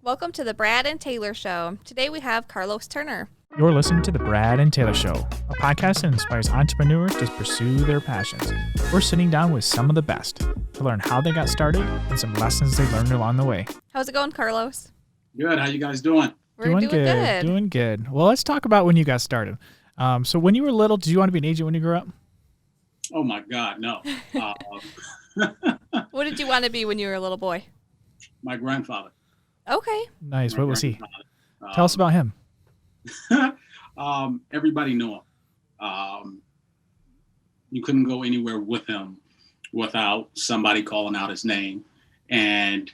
Welcome to the Brad and Taylor Show. Today we have Carlos Turner. You're listening to the Brad and Taylor Show, a podcast that inspires entrepreneurs to pursue their passions. We're sitting down with some of the best to learn how they got started and some lessons they learned along the way. How's it going, Carlos? Good. How you guys doing? We're doing good. Doing good. Well, let's talk about when you got started. So when you were little, did you want to be an agent when you grew up? Oh my God, no. What did you want to be when you were a little boy? My grandfather. Okay. Nice. What was he? Tell us about him. Everybody knew him. You couldn't go anywhere with him without somebody calling out his name. And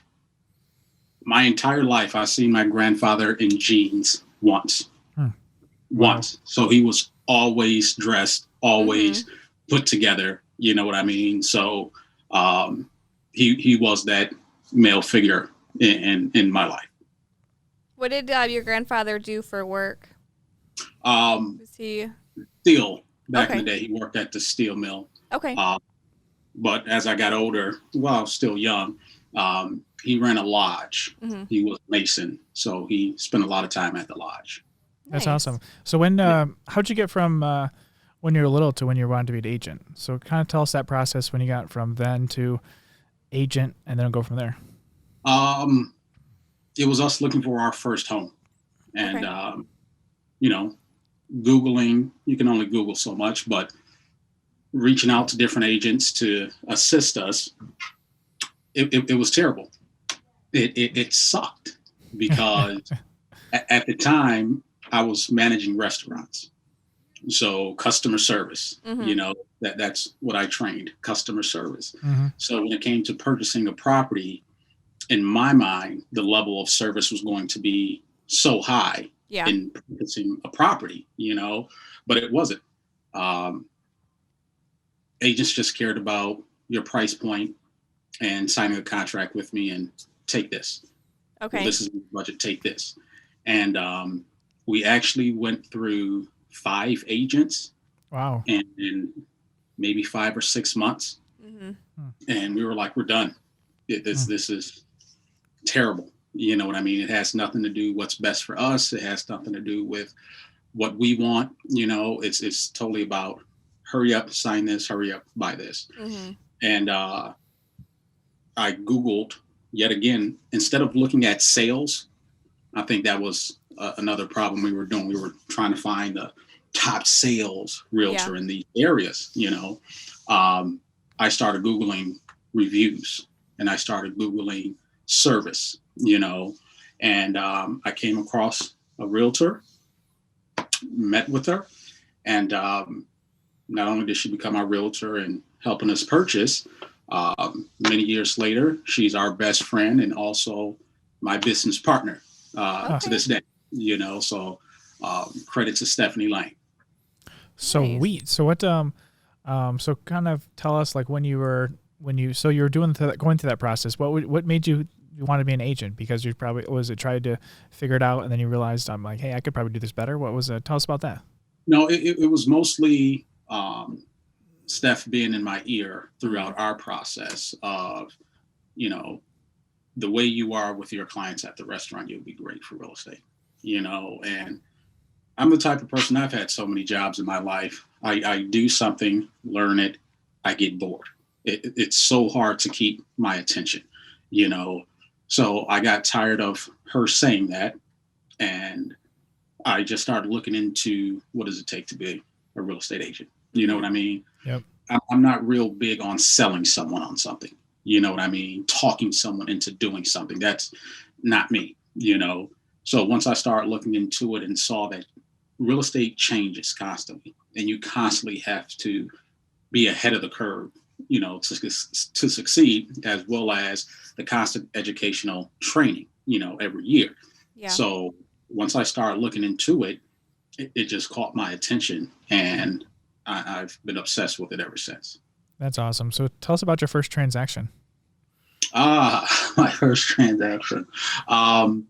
my entire life, I've seen my grandfather in jeans once. Once. So he was always dressed, always put together. You know what I mean? So he was that male figure in my life. What did your grandfather do for work? Was he Steel. Back in the day, he worked at the steel mill. Okay. But as I got older, well, still young, he ran a lodge. He was a Mason, so he spent a lot of time at the lodge. That's Nice. awesome. So when how'd you get from when you were little to when you wanted to be an agent? So kind of tell us that process when you got from then to agent, and then go from there. It was us looking for our first home, and Okay. Googling. You can only Google so much, but reaching out to different agents to assist us, it was terrible. It sucked because at the time I was managing restaurants. So customer service, that's what I trained, customer service. So when it came to purchasing a property, in my mind, the level of service was going to be so high in purchasing a property, but it wasn't. Agents just cared about your price point and signing a contract with me and take this. Okay. Well, this is the budget, take this. And we actually went through 5 agents. Wow. In maybe 5 or 6 months. And we were like, we're done. This is terrible. You know what I mean? It has nothing to do what's best for us. It has nothing to do with what we want. It's totally about hurry up, sign this, hurry up, buy this. And I Googled yet again, instead of looking at sales, I think that was another problem we were doing. We were trying to find the top sales realtor in these areas. I started Googling reviews, and I started Googling service, and I came across a realtor, met with her, and not only did she become our realtor and helping us purchase, many years later, she's our best friend and also my business partner to this day, so credit to Stephanie Lang. Sweet. So what, so kind of tell us like you were going through that process, what made you want to be an agent? Because you probably, tried to figure it out and then you realized I'm like, hey, I could probably do this better. What was it? Tell us about that. No, it was mostly Steph being in my ear throughout our process of, the way you are with your clients at the restaurant, you'll be great for real estate, and I'm the type of person, I've had so many jobs in my life. I do something, learn it, I get bored. It's so hard to keep my attention, so I got tired of her saying that. And I just started looking into what does it take to be a real estate agent? You know what I mean? Yep. I'm not real big on selling someone on something. You know what I mean? Talking someone into doing something. That's not me, So once I started looking into it and saw that real estate changes constantly, and you constantly have to be ahead of the curve, to succeed, as well as the constant educational training, every year. Yeah. So once I started looking into it, it just caught my attention, and I've been obsessed with it ever since. That's awesome. So tell us about your first transaction. My first transaction. Well,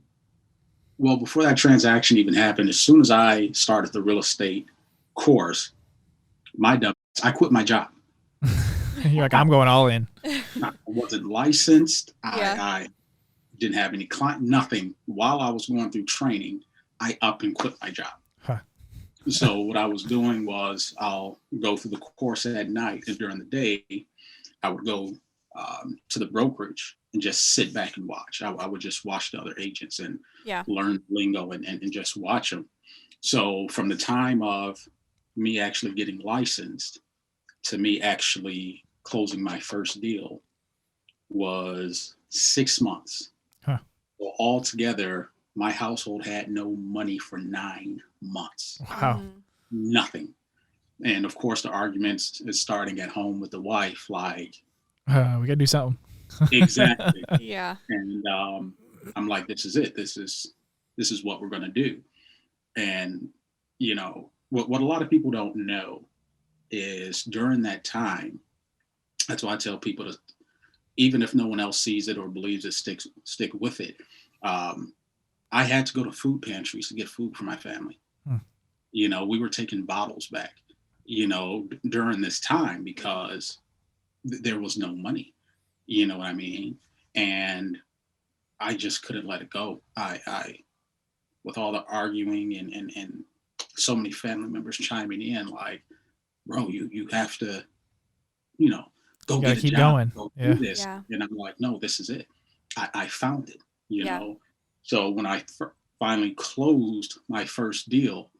before that transaction even happened, as soon as I started the real estate course, I quit my job. You're like, I'm going all in. I wasn't licensed. I didn't have any client, nothing. While I was going through training, I up and quit my job. Huh. So what I was doing was I'll go through the course at night, and during the day, I would go to the brokerage and just sit back and watch. I would just watch the other agents and learn lingo and just watch them. So from the time of me actually getting licensed to me actually closing my first deal was 6 months. Huh. So altogether, my household had no money for 9 months. Wow. Nothing. And of course, the arguments is starting at home with the wife, like, we got to do something. Exactly. Yeah. And I'm like, this is it. This is what we're going to do. And, you know, what a lot of people don't know is during that time, that's why I tell people to, even if no one else sees it or believes it, stick with it. I had to go to food pantries to get food for my family. You know, we were taking bottles back, you know, during this time because there was no money, you know what I mean? And I just couldn't let it go. I with all the arguing and so many family members chiming in, like, bro, you have to, you know, go get a keep job, going. go do this. Yeah. And I'm like, no, this is it. I found it, you know? So when I finally closed my first deal,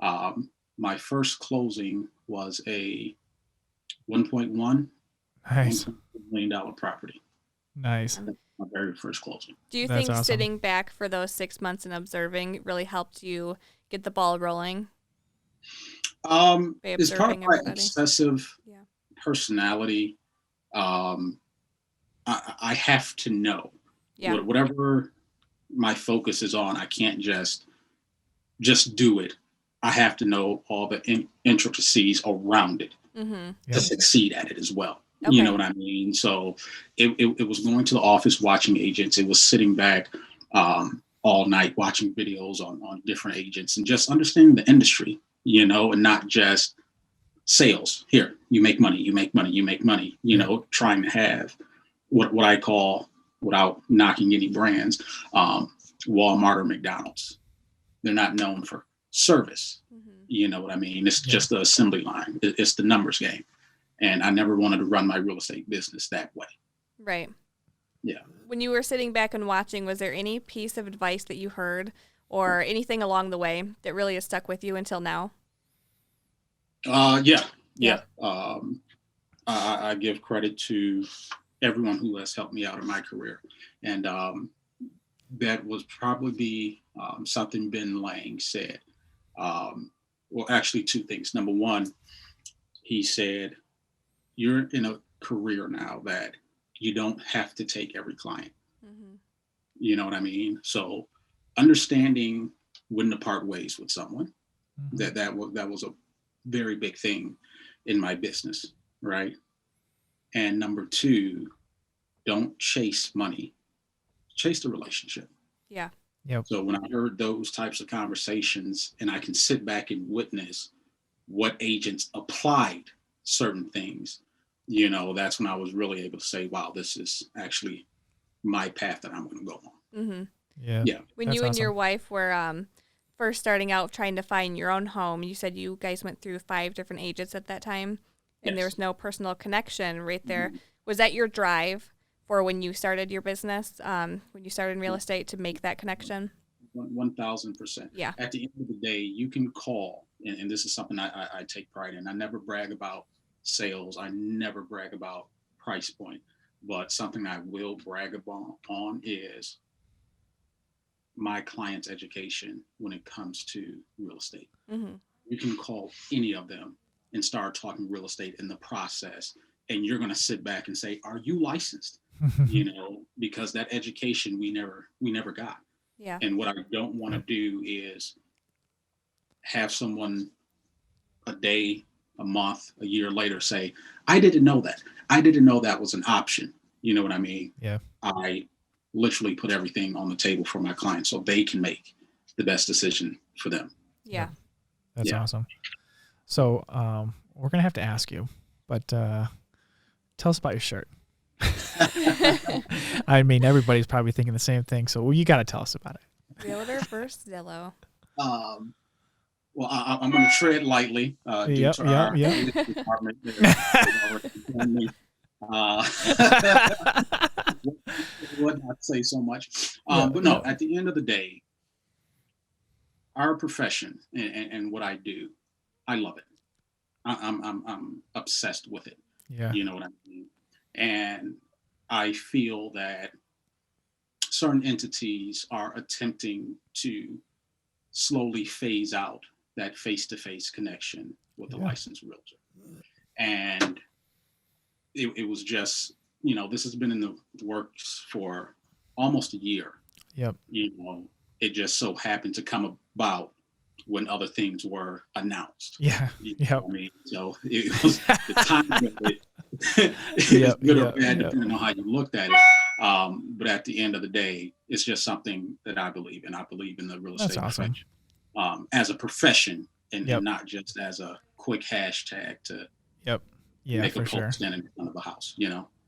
my first closing was a $1.1 million property. Nice. That's my very first closing. Do you That's think awesome. sitting back for those 6 months and observing really helped you get the ball rolling? It's part of my obsessive personality. I have to know whatever my focus is on. I can't just do it. I have to know all the intricacies around it to succeed at it as well. Okay. You know what I mean? So it was going to the office, watching agents. It was sitting back all night watching videos on different agents and just understanding the industry, you know, and not just sales. Here, you make money, you make money, you make money, you know, trying to have what I call, without knocking any brands, Walmart or McDonald's. They're not known for service. You know what I mean? It's just the assembly line. It's the numbers game. And I never wanted to run my real estate business that way. Right. Yeah. When you were sitting back and watching, was there any piece of advice that you heard or anything along the way that really has stuck with you until now? Yeah. I give credit to everyone who has helped me out in my career. And that was probably something Ben Lang said. Well, actually, two things. Number one, he said, you're in a career now that you don't have to take every client. You know what I mean? So understanding when to part ways with someone, that was a very big thing in my business, right? And number two, don't chase money, chase the relationship. Yeah. Yep. So when I heard those types of conversations and I can sit back and witness what agents applied certain things, you know, that's when I was really able to say, wow, this is actually my path that I'm going to go on. Yeah. When you and your wife were first starting out trying to find your own home, you said you guys went through 5 different agents at that time and there was no personal connection right there. Was that your drive for when you started your business, when you started in real estate, to make that connection? 1,000%. Yeah. At the end of the day, you can call, and this is something I take pride in. I never brag about sales. I never brag about price point, but something I will brag on is my client's education when it comes to real estate. You can call any of them and start talking real estate in the process, and you're going to sit back and say, are you licensed? You know, because that education we never got. Yeah. And what I don't want to do is have someone a day, a month, a year later say, I didn't know that. I didn't know that was an option. You know what I mean? Yeah. I literally put everything on the table for my clients so they can make the best decision for them. Yeah. That's awesome. So we're going to have to ask you, but tell us about your shirt. I mean, everybody's probably thinking the same thing. So you got to tell us about it. Realtor versus Zillow. Well, I'm going to tread lightly due to our legal department. Would not say so much. But no, at the end of the day, our profession and what I do, I love it. I'm obsessed with it. Yeah. You know what I mean? And I feel that certain entities are attempting to slowly phase out that face-to-face connection with the licensed realtor. And it was just, this has been in the works for almost a year. Yep. It just so happened to come about when other things were announced. Yeah. I mean, so it was the timing of it. It's good or bad depending on how you looked at it. But at the end of the day, it's just something that I believe in. I believe in the real estate profession as a profession and not just as a quick hashtag to make a post standing in front of a house,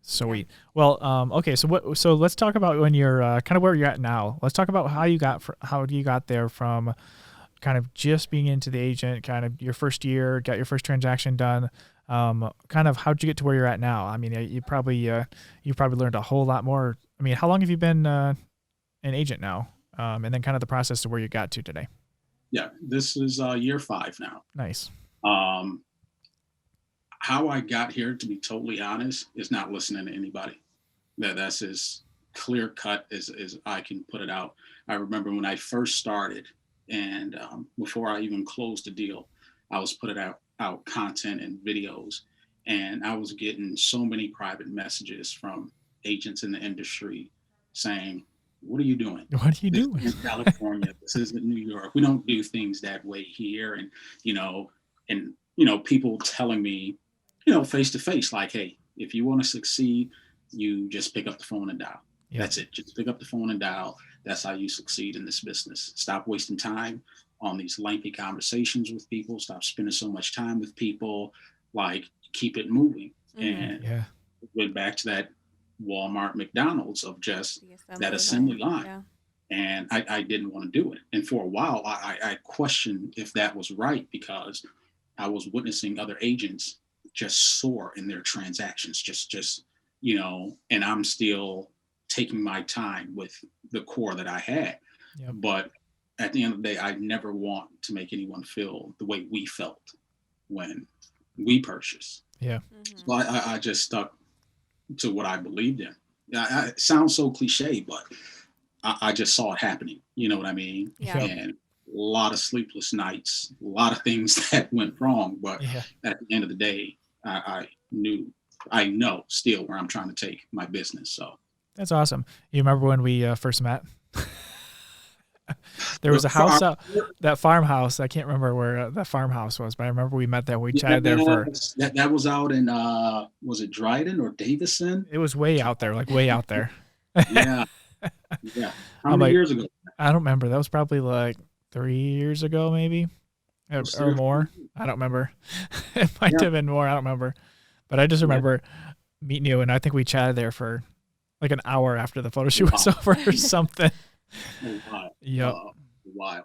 Sweet. Well, okay. So let's talk about when you're kind of where you're at now. Let's talk about how you got there from kind of just being into the agent, kind of your first year, got your first transaction done. Kind of how'd you get to where you're at now? I mean, you probably learned a whole lot more. I mean, how long have you been an agent now? And then kind of the process to where you got to today. Yeah, this is year 5 now. Nice. How I got here, to be totally honest, is not listening to anybody. That's as clear cut as I can put it out. I remember when I first started, and before I even closed the deal, I was putting out content and videos, and I was getting so many private messages from agents in the industry saying, "What are you doing? What are you doing? This is in California. This isn't New York. We don't do things that way here." And people telling me, face to face, like, "Hey, if you want to succeed, you just pick up the phone and dial. That's it. Just pick up the phone and dial. That's how you succeed in this business. Stop wasting time on these lengthy conversations with people. Stop spending so much time with people. Like, keep it moving." And it went back to that Walmart, McDonald's of just that assembly line. Yeah. And I didn't want to do it. And for a while, I questioned if that was right, because I was witnessing other agents just soar in their transactions, and I'm still taking my time with the core that I had. Yep. But at the end of the day, I never want to make anyone feel the way we felt when we purchased. Yeah. So I just stuck to what I believed in. It sounds so cliche, but I just saw it happening. You know what I mean? Yeah. And a lot of sleepless nights, a lot of things that went wrong. But at the end of the day, I know still where I'm trying to take my business. So that's awesome. You remember when we first met? There was a house that farmhouse. I can't remember where that farmhouse was, but I remember we met there. We chatted there for that was out in was it Dryden or Davison? It was way out there, like way out there. Yeah. How many years ago? I don't remember. That was probably like 3 years ago, maybe, or more. I don't remember. It might have been more. I don't remember, but I just remember meeting you, and I think we chatted there for like an hour after the photo shoot was over or something. A while. Yep. A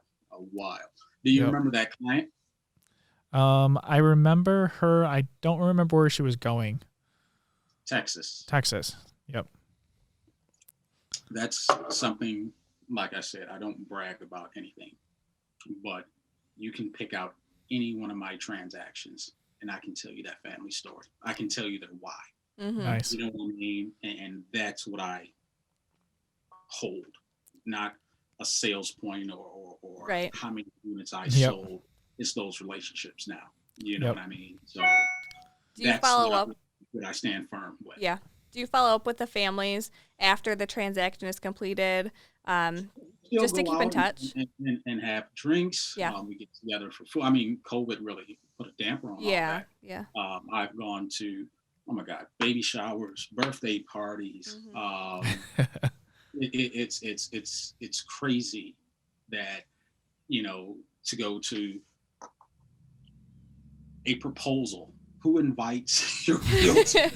while. Do you remember that client? I remember her. I don't remember where she was going. Texas. Yep. That's something, like I said, I don't brag about anything, but you can pick out any one of my transactions and I can tell you that family story. I can tell you their why. Mm-hmm. Nice. You know what I mean? And that's what I hold, not a sales point or how many units I sold. It's those relationships now. You know what I mean? So do you follow up? What I stand firm with. Yeah. Do you follow up with the families after the transaction is completed, just to keep in touch? And have drinks. Yeah. We get together for food. I mean, COVID really put a damper on all that. Yeah. I've gone to, oh my God, baby showers, birthday parties. Mm-hmm. It's crazy that, to go to a proposal who invites your realtor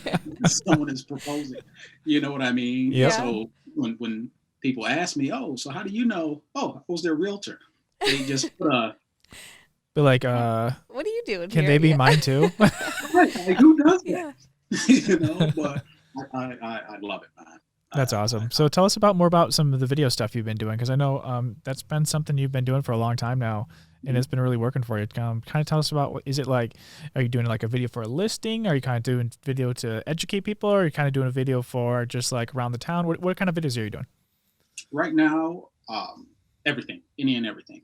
someone is proposing? You know what I mean? Yeah. So when people ask me, oh, so how do you know? Oh, who's their realtor? They just put a. Be like, what are you doing can here? they be mine too? Right, like, who does that? Yeah. But I love it, man. That's awesome. So tell us more about some of the video stuff you've been doing, because I know that's been something you've been doing for a long time now, and it's been really working for you. Kind of tell us about, is it like, are you doing like a video for a listing? Are you kind of doing video to educate people? Or are you kind of doing a video for just like around the town? What kind of videos are you doing? Right now, everything, any and everything.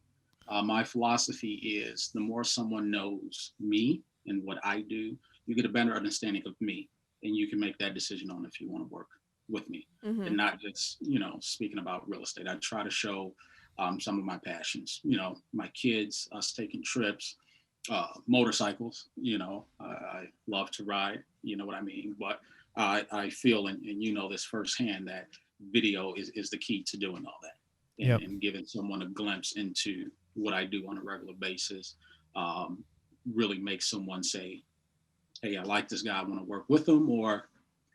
My philosophy is the more someone knows me and what I do, you get a better understanding of me, and you can make that decision on if you want to work with me, and not just, speaking about real estate. I try to show some of my passions, my kids, us taking trips, motorcycles, I love to ride, you know what I mean? But I feel, and this firsthand, that video is the key to doing all that, and giving someone a glimpse into what I do on a regular basis, really makes someone say, hey, I like this guy, I want to work with him, or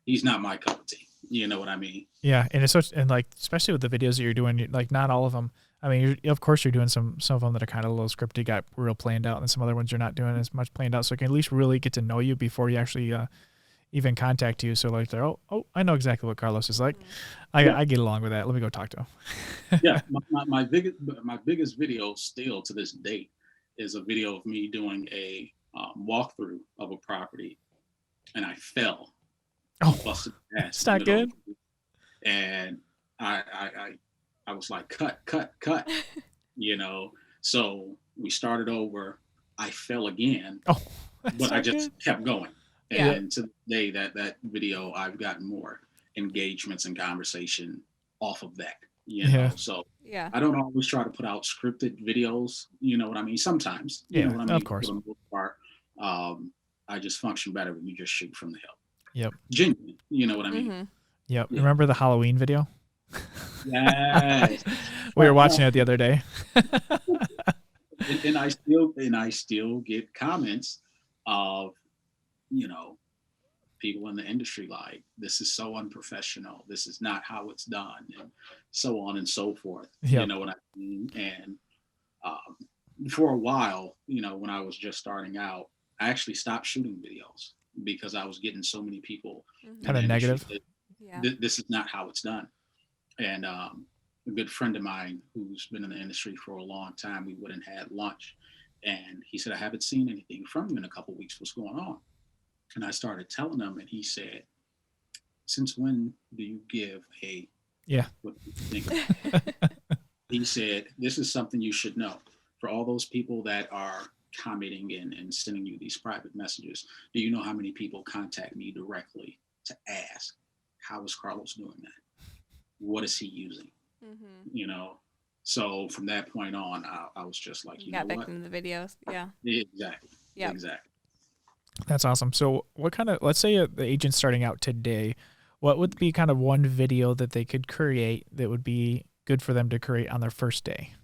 he's not my cup of tea. You know what I mean? Yeah, and it's such, and like, especially with the videos that you're doing, like not all of them. I mean, of course you're doing some of them that are kind of a little scripted, got real planned out, and some other ones you're not doing as much planned out. So I can at least really get to know you before you actually even contact you. So like, they're oh, I know exactly what Carlos is like. I get along with that. Let me go talk to him. Yeah, my biggest video still to this date is a video of me doing a walkthrough of a property, and I fell. Busted my ass. It's not good. And I was like, cut. So we started over. I fell again, but I just kept going. And to the day that video, I've gotten more engagements and conversation off of that. So I don't always try to put out scripted videos. You know what I mean? Sometimes, you know what I mean? Of course. For the most part, I just function better when you just shoot from the hip. Yep. Genuine. You know what I mean? Yep. Yeah. Remember the Halloween video? Yes. We were watching it the other day. and I still get comments of, people in the industry like, this is so unprofessional. This is not how it's done, and so on and so forth. Yep. You know what I mean? And for a while, when I was just starting out, I actually stopped shooting videos because I was getting so many people kind of negative. This is not how it's done. And a good friend of mine who's been in the industry for a long time, we went and had lunch, and he said, I haven't seen anything from you in a couple of weeks. What's going on? And I started telling him, and he said, since when do you give what do you think of it? He said, this is something you should know. For all those people that are commenting and sending you these private messages, do you know how many people contact me directly to ask, how is Carlos doing that? What is he using? So from that point on, I was just like, you know what? Got back into the videos. Exactly. Yeah. Exactly. That's awesome. So what kind of, let's say the agent's starting out today, what would be kind of one video that they could create that would be good for them to create on their first day?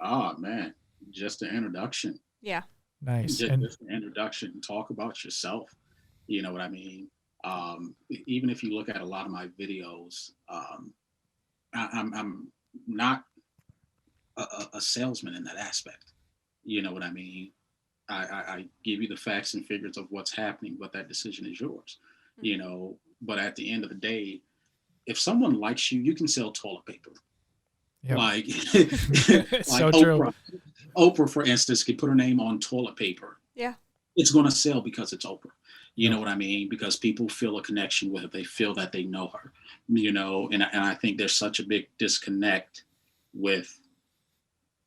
Oh man, just an introduction. Yeah. Nice. Just an introduction. Talk about yourself. You know what I mean? Even if you look at a lot of my videos, I'm not a salesman in that aspect. You know what I mean? I give you the facts and figures of what's happening, but that decision is yours. But at the end of the day, if someone likes you, you can sell toilet paper. Yep. Like so Oprah. True. Oprah, for instance, could put her name on toilet paper. Yeah. It's going to sell because it's Oprah. You know what I mean? Because people feel a connection with her. They feel that they know her, and I think there's such a big disconnect with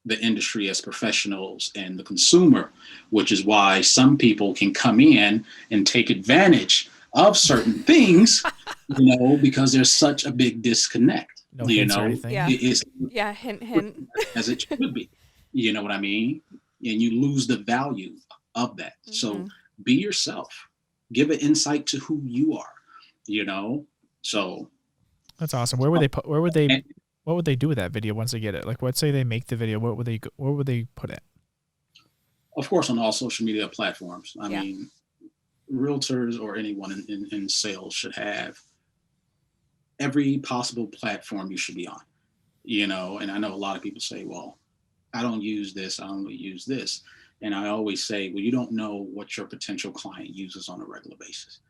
the industry as professionals and the consumer, which is why some people can come in and take advantage of certain things, because there's such a big disconnect. No hints or anything. Yeah. Hint. As it should be. You know what I mean? And you lose the value of that. So be yourself. Give an insight to who you are, So that's awesome. What would they do with that video once they get it? Like, let's say they make the video, what would they put it? Of course, on all social media platforms. I mean, realtors or anyone in sales should have every possible platform you should be on, and I know a lot of people say, well, I don't use this, I only use this. And I always say, well, you don't know what your potential client uses on a regular basis.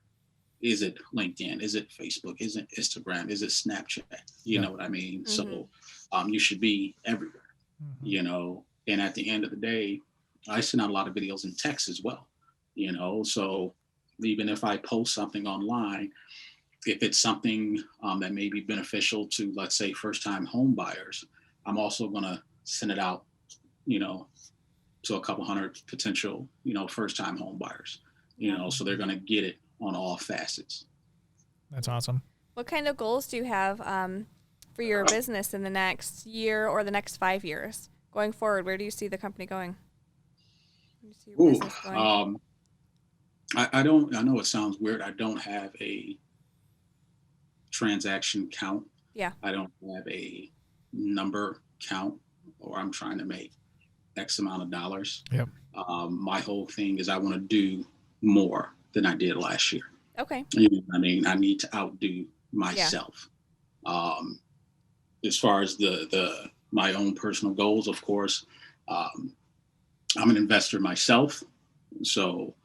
Is it LinkedIn? Is it Facebook? Is it Instagram? Is it Snapchat? You know what I mean? So you should be everywhere, and at the end of the day, I send out a lot of videos and texts as well, so even if I post something online, if it's something that may be beneficial to, let's say, first-time home buyers, I'm also going to send it out, to a couple hundred potential, first-time home buyers, so they're going to get it on all facets. That's awesome. What kind of goals do you have for your business in the next year or the next 5 years? Going forward, where do you see the company going? Where do you see your business going? I know it sounds weird. I don't have a transaction count. Yeah. I don't have a number count, or I'm trying to make X amount of dollars. Yep. My whole thing is I want to do more than I did last year. Okay. I mean, I need to outdo myself. Yeah. As far as my own personal goals, of course, I'm an investor myself. So,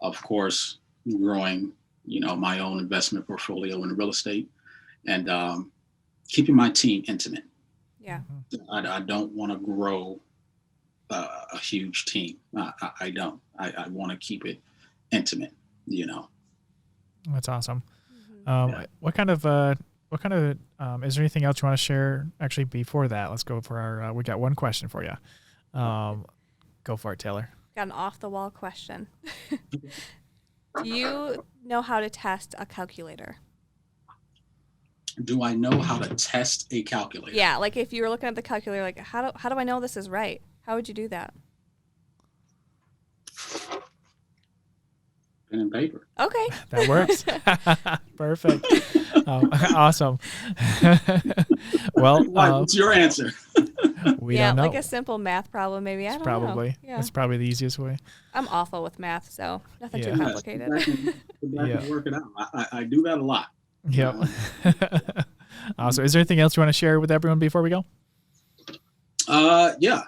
of course, growing, my own investment portfolio in real estate, and keeping my team intimate. Yeah. I don't want to grow a huge team. I don't. I want to keep it intimate. That's awesome. What kind of is there anything else you want to share? Actually, before that, let's go for our. We got one question for you. Go for it, Taylor. Got an off-the-wall question. Do you know how to test a calculator? Do I know how to test a calculator? Yeah, like if you were looking at the calculator, like how do I know this is right? How would you do that? Pen and paper. Okay. That works. Perfect. Awesome. Well, what's your answer? We don't know. Like a simple math problem, maybe. I don't know. Yeah. That's probably the easiest way. I'm awful with math, so nothing too complicated. Work it out. I do that a lot. Yep. Awesome. Is there anything else you want to share with everyone before we go? Yeah.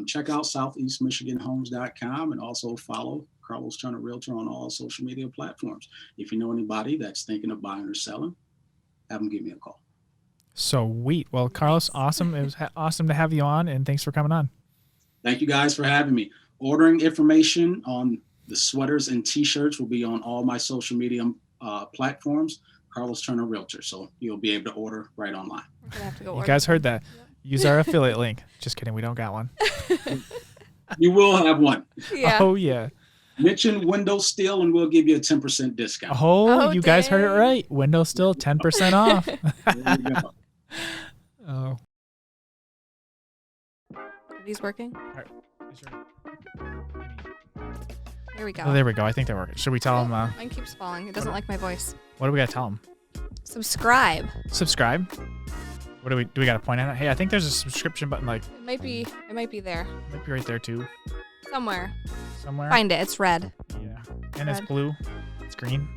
Check out southeastmichiganhomes.com and also follow Carlos Turner Realtor on all social media platforms. If you know anybody that's thinking of buying or selling, have them give me a call. Sweet. Well, Carlos, awesome. It was awesome to have you on, and thanks for coming on. Thank you guys for having me. Ordering information on the sweaters and t-shirts will be on all my social media platforms, Carlos Turner Realtor. So you'll be able to order right online. You guys heard that. Yep. Use our affiliate link. Just kidding. We don't got one. You will have one. Yeah. Oh, yeah. Mention Window Steel and we'll give you a 10% discount. Oh, you guys heard it right. Window Steel, 10% off. There you go. Oh. Are these working? Here we go. Oh, there we go. I think they're working. Should we tell them? Mine keeps falling. It doesn't like my voice. What do we got to tell them? Subscribe. Subscribe? What do we got to point at? Hey, I think there's a subscription button. Like it might be there. It might be right there too. Somewhere. Find it. It's red. Yeah. And it's blue. It's green.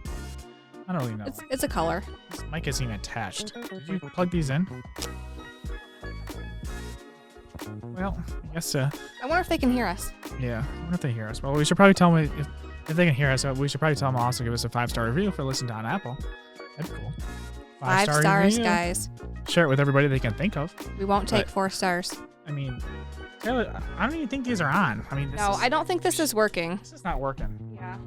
I don't really know. It's a color. This mic isn't even attached. Did you plug these in? Well, I guess. I wonder if they can hear us. Yeah, I wonder if they hear us. Well, we should probably tell them if they can hear us. We should probably tell them also give us a 5-star review for listening on Apple. That'd be cool. 5 stars, review. Guys. Share it with everybody they can think of. We won't take 4 stars. I mean, I don't even think these are on. I mean, I don't think this is working. This is not working. Yeah.